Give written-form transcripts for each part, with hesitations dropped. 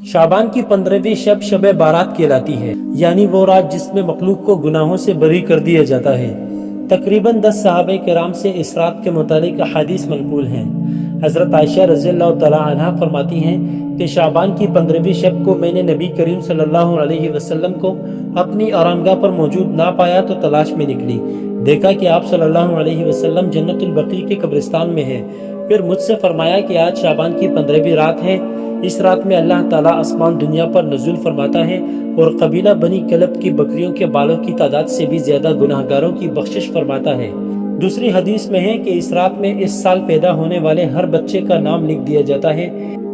شعبان کی 15ویں شب شب بارات کہلاتی ہے، یعنی وہ رات جس میں مخلوق کو گناہوں سے بری کر دیا جاتا ہے۔ تقریباً 10 صحابہ کرام سے اس رات کے متعلق احادیث منقول ہیں۔ حضرت عائشہ رضی اللہ تعالی عنہا فرماتی ہیں کہ شعبان کی 15ویں شب کو میں نے نبی کریم صلی اللہ علیہ وسلم کو اپنی آرامگاہ پر موجود نہ پایا تو تلاش میں نکلی، دیکھا کہ آپ صلی اللہ علیہ وسلم جنت البقیع کے قبرستان میں ہیں۔ پھر مجھ سے فرمایا کہ آج شعبان کی 15ویں رات ہے، اس رات میں اللہ تعالیٰ آسمان دنیا پر نزول فرماتا ہے اور قبیلہ بنی کلب کی بکریوں کے بالوں کی تعداد سے بھی زیادہ گناہگاروں کی بخشش فرماتا ہے۔ دوسری حدیث میں ہے کہ اس رات میں اس سال پیدا ہونے والے ہر بچے کا نام لکھ دیا جاتا ہے،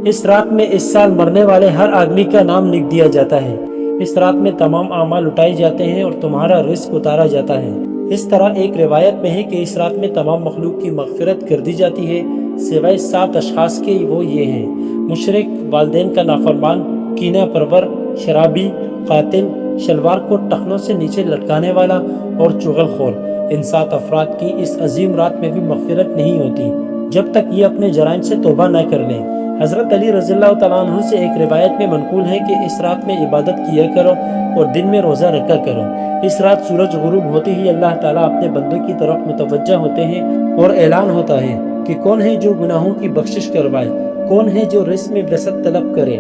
اس رات میں اس سال مرنے والے ہر آدمی کا نام لکھ دیا جاتا ہے، اس رات میں تمام اعمال اٹھائے جاتے ہیں اور تمہارا رزق اتارا جاتا ہے۔ اس طرح ایک روایت میں ہے کہ اس رات میں تمام مخلوق کی مغفرت کر دی جاتی ہے سوائے 7 اشخاص کے، وہ یہ ہیں: مشرک، والدین کا نافرمان، کینہ پرور، شرابی، قاتل، شلوار کو ٹخنوں سے نیچے لٹکانے والا اور چغل خور۔ ان 7 افراد کی اس عظیم رات میں بھی مغفرت نہیں ہوتی جب تک یہ اپنے جرائم سے توبہ نہ کر لیں۔ حضرت علی رضی اللہ تعالیٰ عنہ سے ایک روایت میں منقول ہے کہ اس رات میں عبادت کیا کرو اور دن میں روزہ رکھا کرو۔ اس رات سورج غروب ہوتے ہی اللہ تعالیٰ اپنے بندوں کی طرف متوجہ ہوتے ہیں اور اعلان ہوتا ہے کہ کون ہے جو گناہوں کی بخشش کروائے، کون ہے جو رزق میں وسعت طلب کرے،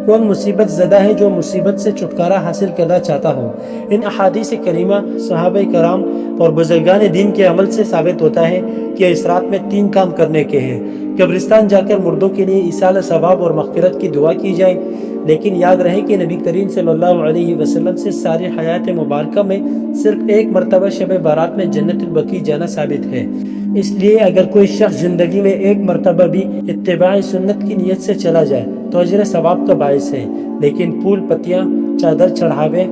کون مصیبت زدہ ہے جو مصیبت سے چھٹکارا حاصل کرنا چاہتا ہو۔ ان احادیث کریمہ صحابہ کرام اور بزرگان دین کے عمل سے ثابت ہوتا ہے کہ اس رات میں 3 کام کرنے کے ہیں: قبرستان جا کر مردوں کے لیے ایصال ثواب اور مغفرت کی دعا کی جائے، لیکن یاد رہے کہ نبی کریم صلی اللہ علیہ وسلم سے ساری حیات مبارکہ میں صرف ایک مرتبہ شب بارات میں جنت البقیع جانا ثابت ہے۔ اس لیے اگر کوئی شخص زندگی میں ایک مرتبہ بھی اتباع سنت کی نیت سے چلا جائے تو اجر ثواب کا باعث ہے، لیکن پھول پتیاں، چادر چڑھاوے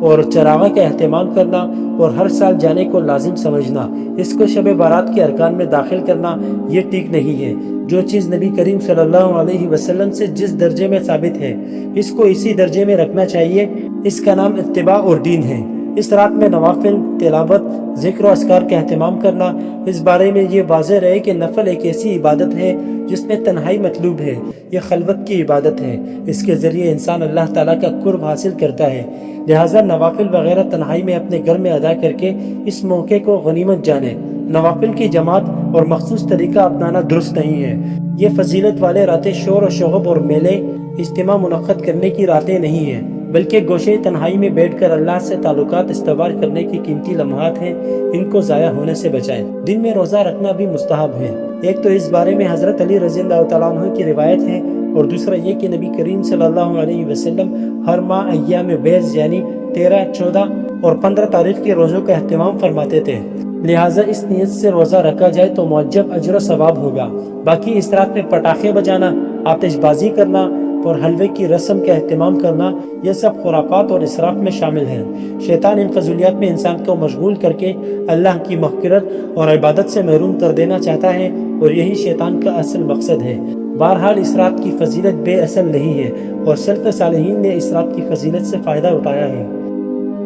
اور چراغاں کا اہتمام کرنا اور ہر سال جانے کو لازم سمجھنا، اس کو شب بارات کے ارکان میں داخل کرنا، یہ ٹھیک نہیں ہے۔ جو چیز نبی کریم صلی اللہ علیہ وسلم سے جس درجے میں ثابت ہے اس کو اسی درجے میں رکھنا چاہیے، اس کا نام اتباع اور دین ہے۔ اس رات میں نوافل، تلاوت، ذکر و اذکار کا اہتمام کرنا۔ اس بارے میں یہ واضح رہے کہ نفل ایک ایسی عبادت ہے جس میں تنہائی مطلوب ہے، یہ خلوت کی عبادت ہے، اس کے ذریعے انسان اللہ تعالیٰ کا قرب حاصل کرتا ہے، لہٰذا نوافل وغیرہ تنہائی میں اپنے گھر میں ادا کر کے اس موقع کو غنیمت جانیں۔ نوافل کی جماعت اور مخصوص طریقہ اپنانا درست نہیں ہے، یہ فضیلت والے راتیں شور و شغب اور میلے اجتماع منعقد کرنے کی راتیں نہیں ہیں، بلکہ گوشے تنہائی میں بیٹھ کر اللہ سے تعلقات استوار کرنے کی قیمتی لمحات ہیں، ان کو ضائع ہونے سے بچائیں۔ دن میں روزہ رکھنا بھی مستحب ہے۔ ایک تو اس بارے میں حضرت علی رضی اللہ تعالیٰ عنہ کی روایت ہے، اور دوسرا یہ کہ نبی کریم صلی اللہ علیہ وسلم ہر ماہ ایام بیض یعنی 13، 14 اور 15 تاریخ کے روزوں کا اہتمام فرماتے تھے، لہٰذا اس نیت سے روزہ رکھا جائے تو معجب اجر و ثواب ہوگا۔ باقی اس رات میں پٹاخے بجانا، آتش بازی کرنا اور حلوے کی رسم کا اہتمام کرنا، یہ سب خرافات اور اسراف میں شامل ہیں۔ شیطان ان فضولیات میں انسان کو مشغول کر کے اللہ کی مغفرت اور عبادت سے محروم کر دینا چاہتا ہے، اور یہی شیطان کا اصل مقصد ہے۔ بہرحال اس رات کی فضیلت بے اصل نہیں ہے، اور سلف صالحین نے اس رات کی فضیلت سے فائدہ اٹھایا ہے۔